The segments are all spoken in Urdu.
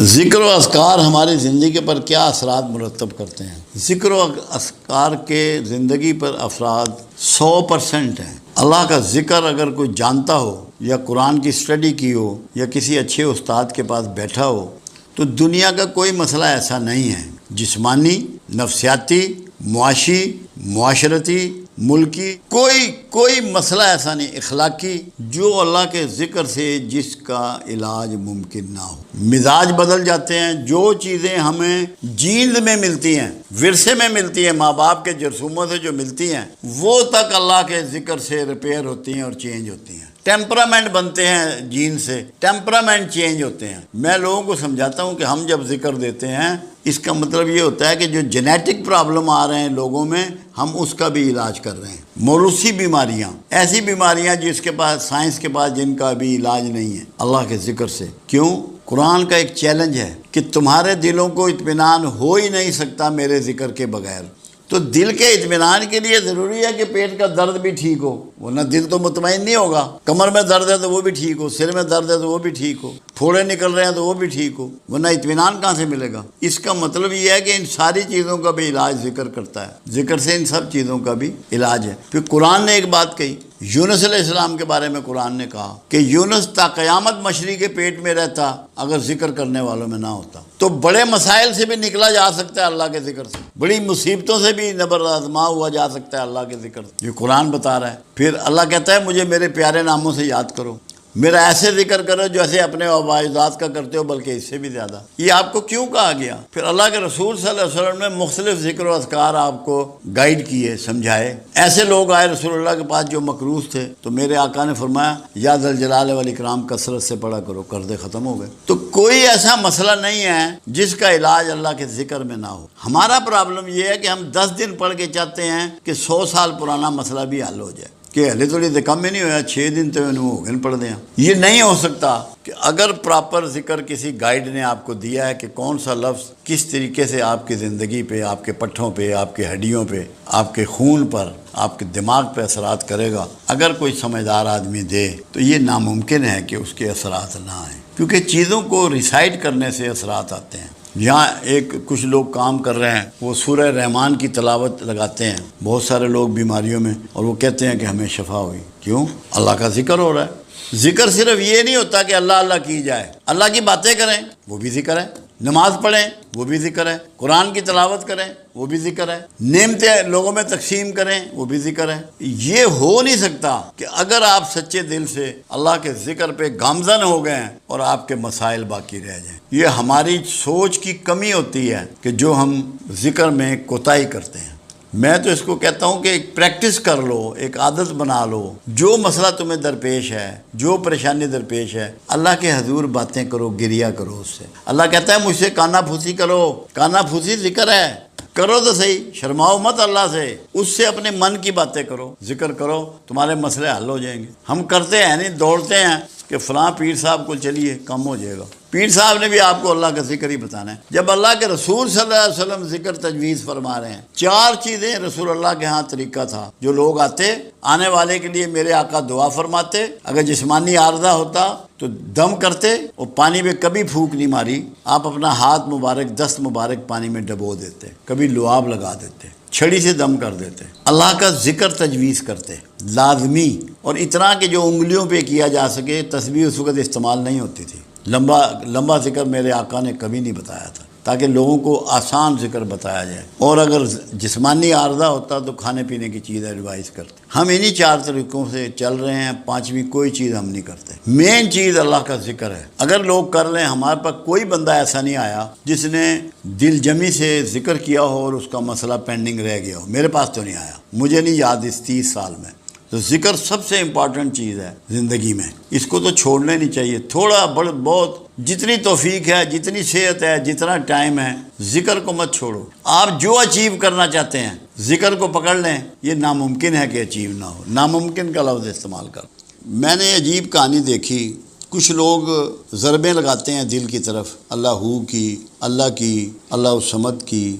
ذکر و اذکار ہماری زندگی پر کیا اثرات مرتب کرتے ہیں؟ ذکر و اذکار کے زندگی پر افراد 100% ہیں۔ اللہ کا ذکر اگر کوئی جانتا ہو یا قرآن کی سٹڈی کی ہو یا کسی اچھے استاد کے پاس بیٹھا ہو تو دنیا کا کوئی مسئلہ ایسا نہیں ہے، جسمانی، نفسیاتی، معاشی، معاشرتی، ملکی، کوئی مسئلہ ایسا نہیں، اخلاقی، جو اللہ کے ذکر سے جس کا علاج ممکن نہ ہو۔ مزاج بدل جاتے ہیں، جو چیزیں ہمیں جیند میں ملتی ہیں، ورثے میں ملتی ہیں، ماں باپ کے جرثوموں سے جو ملتی ہیں، وہ تک اللہ کے ذکر سے ریپیئر ہوتی ہیں اور چینج ہوتی ہیں۔ ٹیمپرامنٹ بنتے ہیں جین سے، ٹیمپرامنٹ چینج ہوتے ہیں۔ میں لوگوں کو سمجھاتا ہوں کہ ہم جب ذکر دیتے ہیں اس کا مطلب یہ ہوتا ہے کہ جو جینیٹک پرابلم آ رہے ہیں لوگوں میں، ہم اس کا بھی علاج کر رہے ہیں۔ موروثی بیماریاں، ایسی بیماریاں جس کے پاس سائنس کے پاس جن کا بھی علاج نہیں ہے، اللہ کے ذکر سے۔ کیوں؟ قرآن کا ایک چیلنج ہے کہ تمہارے دلوں کو اطمینان ہو ہی نہیں سکتا میرے ذکر کے بغیر۔ تو دل کے اطمینان کے لیے ضروری ہے کہ پیٹ کا درد بھی ٹھیک ہو، ورنہ دل تو مطمئن نہیں ہوگا۔ کمر میں درد ہے تو وہ بھی ٹھیک ہو، سر میں درد ہے تو وہ بھی ٹھیک ہو، پھوڑے نکل رہے ہیں تو وہ بھی ٹھیک ہو، ورنہ اطمینان کہاں سے ملے گا؟ اس کا مطلب یہ ہے کہ ان ساری چیزوں کا بھی علاج ذکر کرتا ہے، ذکر سے ان سب چیزوں کا بھی علاج ہے۔ پھر قرآن نے ایک بات کہی، یونس علیہ السلام کے بارے میں قرآن نے کہا کہ یونس تا قیامت مچھلی کے پیٹ میں رہتا اگر ذکر کرنے والوں میں نہ ہوتا۔ تو بڑے مسائل سے بھی نکلا جا سکتا ہے اللہ کے ذکر سے، بڑی مصیبتوں سے بھی نبر آزما ہوا جا سکتا ہے اللہ کے ذکر سے، یہ قرآن بتا رہا ہے۔ پھر اللہ کہتا ہے مجھے میرے پیارے ناموں سے یاد کرو، میرا ایسے ذکر کرو جیسے اپنے آبائزات کا کرتے ہو، بلکہ اس سے بھی زیادہ۔ یہ آپ کو کیوں کہا گیا؟ پھر اللہ کے رسول صلی اللہ علیہ وسلم نے مختلف ذکر و اذکار آپ کو گائیڈ کیے، سمجھائے۔ ایسے لوگ آئے رسول اللہ کے پاس جو مقروض تھے، تو میرے آقا نے فرمایا یا ذا الجلال والاکرام کثرت سے پڑھا کرو، قرضے ختم ہو گئے۔ تو کوئی ایسا مسئلہ نہیں ہے جس کا علاج اللہ کے ذکر میں نہ ہو۔ ہمارا پرابلم یہ ہے کہ ہم 10 دن پڑھ کے چاہتے ہیں کہ 100 سال پرانا مسئلہ بھی حل ہو جائے، کہ ہلے تھوڑی تو کم ہی نہیں ہوا، 6 دن تو انہوں ہو گئے پڑھ دیں۔ یہ نہیں ہو سکتا کہ اگر پراپر ذکر کسی گائیڈ نے آپ کو دیا ہے کہ کون سا لفظ کس طریقے سے آپ کی زندگی پہ، آپ کے پٹھوں پہ، آپ کے ہڈیوں پہ، آپ کے خون پر، آپ کے دماغ پہ اثرات کرے گا، اگر کوئی سمجھدار آدمی دے تو یہ ناممکن ہے کہ اس کے اثرات نہ آئیں، کیونکہ چیزوں کو ریسائٹ کرنے سے اثرات آتے ہیں۔ یہاں کچھ لوگ کام کر رہے ہیں، وہ سورہ رحمان کی تلاوت لگاتے ہیں، بہت سارے لوگ بیماریوں میں، اور وہ کہتے ہیں کہ ہمیں شفا ہوئی۔ کیوں؟ اللہ کا ذکر ہو رہا ہے۔ ذکر صرف یہ نہیں ہوتا کہ اللہ اللہ کی جائے، اللہ کی باتیں کریں وہ بھی ذکر ہے، نماز پڑھیں وہ بھی ذکر ہے، قرآن کی تلاوت کریں وہ بھی ذکر ہے، نعمتیں لوگوں میں تقسیم کریں وہ بھی ذکر ہے۔ یہ ہو نہیں سکتا کہ اگر آپ سچے دل سے اللہ کے ذکر پہ گامزن ہو گئے ہیں اور آپ کے مسائل باقی رہ جائیں۔ یہ ہماری سوچ کی کمی ہوتی ہے کہ جو ہم ذکر میں کوتاہی کرتے ہیں۔ میں تو اس کو کہتا ہوں کہ ایک پریکٹس کر لو، ایک عادت بنا لو، جو مسئلہ تمہیں درپیش ہے، جو پریشانی درپیش ہے، اللہ کے حضور باتیں کرو، گریا کرو اس سے۔ اللہ کہتا ہے مجھ سے کانا پھوسی کرو، کانا پھوسی ذکر ہے، کرو تو صحیح، شرماؤ مت اللہ سے، اس سے اپنے من کی باتیں کرو، ذکر کرو، تمہارے مسئلے حل ہو جائیں گے۔ ہم کرتے ہیں نہیں، دوڑتے ہیں کہ فلاں پیر صاحب کو چلیے کم ہو جائے گا۔ پیر صاحب نے بھی آپ کو اللہ کا ذکر ہی بتانا ہے۔ جب اللہ کے رسول صلی اللہ علیہ وسلم ذکر تجویز فرما رہے ہیں، 4 چیزیں رسول اللہ کے ہاں طریقہ تھا۔ جو لوگ آنے والے کے لیے میرے آقا دعا فرماتے، اگر جسمانی عارضہ ہوتا تو دم کرتے، اور پانی میں کبھی پھونک نہیں ماری، آپ اپنا ہاتھ مبارک، دست مبارک پانی میں ڈبو دیتے، کبھی لعاب لگا دیتے، چھڑی سے دم کر دیتے، اللہ کا ذکر تجویز کرتے لازمی، اور اتنا کہ جو انگلیوں پہ کیا جا سکے۔ تسبیح اس وقت استعمال نہیں ہوتی تھی، لمبا ذکر میرے آقا نے کبھی نہیں بتایا تھا، تاکہ لوگوں کو آسان ذکر بتایا جائے۔ اور اگر جسمانی عارضہ ہوتا تو کھانے پینے کی چیز ایڈوائز کرتے۔ ہم انہی 4 طریقوں سے چل رہے ہیں، 5ویں کوئی چیز ہم نہیں کرتے۔ مین چیز اللہ کا ذکر ہے۔ اگر لوگ کر لیں، ہمارے پاس کوئی بندہ ایسا نہیں آیا جس نے دل جمی سے ذکر کیا ہو اور اس کا مسئلہ پینڈنگ رہ گیا ہو، میرے پاس تو نہیں آیا، مجھے نہیں یاد اس 30 سال میں۔ تو ذکر سب سے امپورٹنٹ چیز ہے زندگی میں، اس کو تو چھوڑنا نہیں چاہیے۔ تھوڑا بہت جتنی توفیق ہے، جتنی صحت ہے، جتنا ٹائم ہے، ذکر کو مت چھوڑو۔ آپ جو اچیو کرنا چاہتے ہیں ذکر کو پکڑ لیں، یہ ناممکن ہے کہ اچیو نہ ہو۔ ناممکن کا لفظ استعمال کر۔ میں نے عجیب کہانی دیکھی، کچھ لوگ ضربیں لگاتے ہیں دل کی طرف، اللہ کی، اللہ کی، اللہ الصمد کی،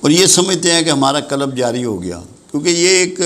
اور یہ سمجھتے ہیں کہ ہمارا قلب جاری ہو گیا، کیونکہ یہ ایک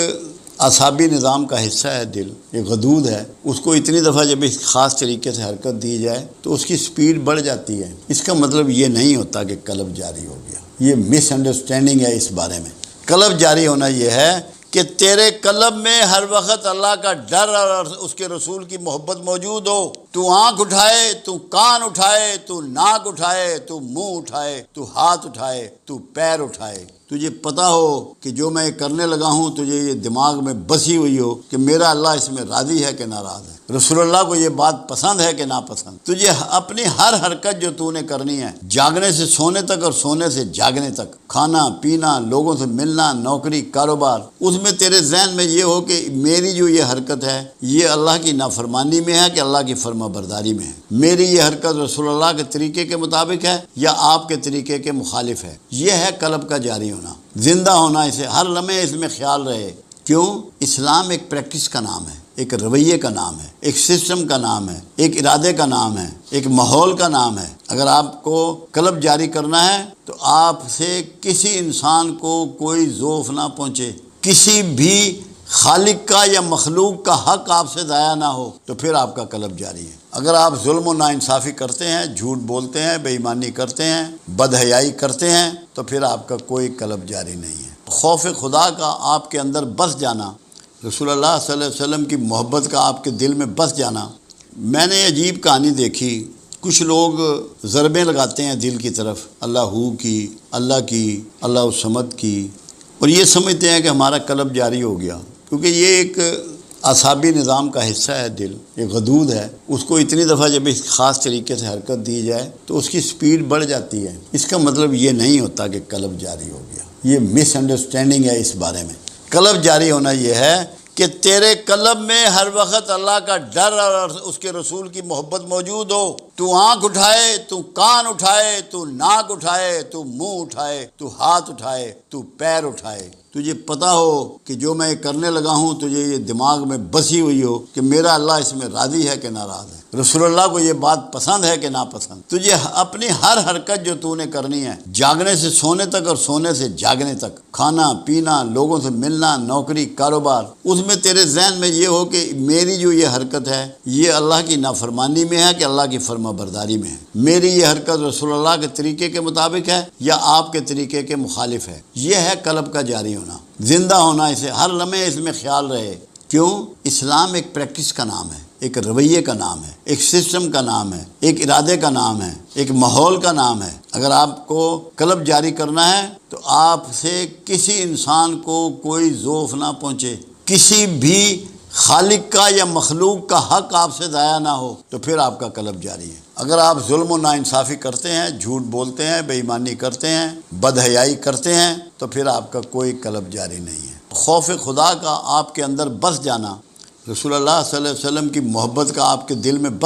اعصابی نظام کا حصہ ہے دل، یہ غدود ہے، اس کو اتنی دفعہ جب اس خاص طریقے سے حرکت دی جائے تو اس کی سپیڈ بڑھ جاتی ہے۔ اس کا مطلب یہ نہیں ہوتا کہ قلب جاری ہو گیا، یہ مس انڈرسٹینڈنگ ہے اس بارے میں۔ قلب جاری ہونا یہ ہے کہ تیرے قلب میں ہر وقت اللہ کا ڈر اور اس کے رسول کی محبت موجود ہو۔ تو آنکھ اٹھائے، تو کان اٹھائے، تو ناک اٹھائے، تو منہ اٹھائے، تو ہاتھ اٹھائے، تو پیر اٹھائے، تجھے پتہ ہو کہ جو میں کرنے لگا ہوں تجھے یہ دماغ میں بسی ہوئی ہو کہ میرا اللہ اس میں راضی ہے کہ ناراض ہے، رسول اللہ کو یہ بات پسند ہے کہ ناپسند۔ تجھے اپنی ہر حرکت جو تو نے کرنی ہے، جاگنے سے سونے تک اور سونے سے جاگنے تک، کھانا پینا، لوگوں سے ملنا، نوکری، کاروبار، اس میں تیرے ذہن میں یہ ہو کہ میری جو یہ حرکت ہے یہ اللہ کی نافرمانی میں ہے کہ اللہ کی فرما برداری میں ہے، میری یہ حرکت رسول اللہ کے طریقے کے مطابق ہے یا آپ کے طریقے کے مخالف ہے۔ یہ ہے قلب کا جاری ہونا، زندہ ہونا، اسے ہر لمحے اس میں خیال رہے۔ کیوں؟ اسلام ایک پریکٹس کا نام ہے، ایک رویے کا نام ہے، ایک سسٹم کا نام ہے، ایک ارادے کا نام ہے، ایک ماحول کا نام ہے۔ اگر آپ کو قلب جاری کرنا ہے تو آپ سے کسی انسان کو کوئی ذوف نہ پہنچے، کسی بھی خالق کا یا مخلوق کا حق آپ سے ضائع نہ ہو، تو پھر آپ کا قلب جاری ہے۔ اگر آپ ظلم و ناانصافی کرتے ہیں، جھوٹ بولتے ہیں، بے ایمانی کرتے ہیں، بدحیائی کرتے ہیں، تو پھر آپ کا کوئی قلب جاری نہیں ہے۔ خوف خدا کا آپ کے اندر بس جانا، رسول اللہ صلی اللہ علیہ وسلم کی محبت کا آپ کے دل میں بس جانا۔ میں نے عجیب کہانی دیکھی، کچھ لوگ ضربیں لگاتے ہیں دل کی طرف، اللہ ہو کی، اللہ کی، اللہ الصمد کی، اور یہ سمجھتے ہیں کہ ہمارا قلب جاری ہو گیا، کیونکہ یہ ایک اعصابی نظام کا حصہ ہے دل، یہ غدود ہے، اس کو اتنی دفعہ جب اس خاص طریقے سے حرکت دی جائے تو اس کی سپیڈ بڑھ جاتی ہے۔ اس کا مطلب یہ نہیں ہوتا کہ قلب جاری ہو گیا، یہ مس انڈرسٹینڈنگ ہے اس بارے میں۔ قلب جاری ہونا یہ ہے کہ تیرے قلب میں ہر وقت اللہ کا ڈر اور اس کے رسول کی محبت موجود ہو۔ تو آنکھ اٹھائے، تو کان اٹھائے، تو ناک اٹھائے، تو منہ اٹھائے، تو ہاتھ اٹھائے، تو پیر اٹھائے، تجھے پتہ ہو کہ جو میں کرنے لگا ہوں تجھے یہ دماغ میں بسی ہوئی ہو کہ میرا اللہ اس میں راضی ہے کہ ناراض ہے، رسول اللہ کو یہ بات پسند ہے کہ ناپسند۔ تجھے اپنی ہر حرکت جو تو نے کرنی ہے، جاگنے سے سونے تک اور سونے سے جاگنے تک، کھانا پینا، لوگوں سے ملنا، نوکری، کاروبار، اس میں تیرے ذہن میں یہ ہو کہ میری جو یہ حرکت ہے یہ اللہ کی نافرمانی میں ہے کہ اللہ کی فرما برداری میں ہے، میری یہ حرکت رسول اللہ کے طریقے کے مطابق ہے یا آپ کے طریقے کے مخالف ہے۔ یہ ہے قلب کا جاری ہونا، زندہ ہونا، اسے ہر لمحے اس میں خیال رہے۔ کیوں؟ اسلام ایک پریکٹس کا نام ہے، ایک رویے کا نام ہے، ایک سسٹم کا نام ہے، ایک ارادے کا نام ہے، ایک ماحول کا نام ہے۔ اگر آپ کو قلب جاری کرنا ہے تو آپ سے کسی انسان کو کوئی ذوف نہ پہنچے، کسی بھی خالق کا یا مخلوق کا حق آپ سے ضائع نہ ہو، تو پھر آپ کا قلب جاری ہے۔ اگر آپ ظلم و ناانصافی کرتے ہیں، جھوٹ بولتے ہیں، بے ایمانی کرتے ہیں، بدحیائی کرتے ہیں، تو پھر آپ کا کوئی قلب جاری نہیں ہے۔ خوف خدا کا آپ کے اندر بس جانا، رسول اللہ صلی اللہ علیہ وسلم کی محبت کا آپ کے دل میں بس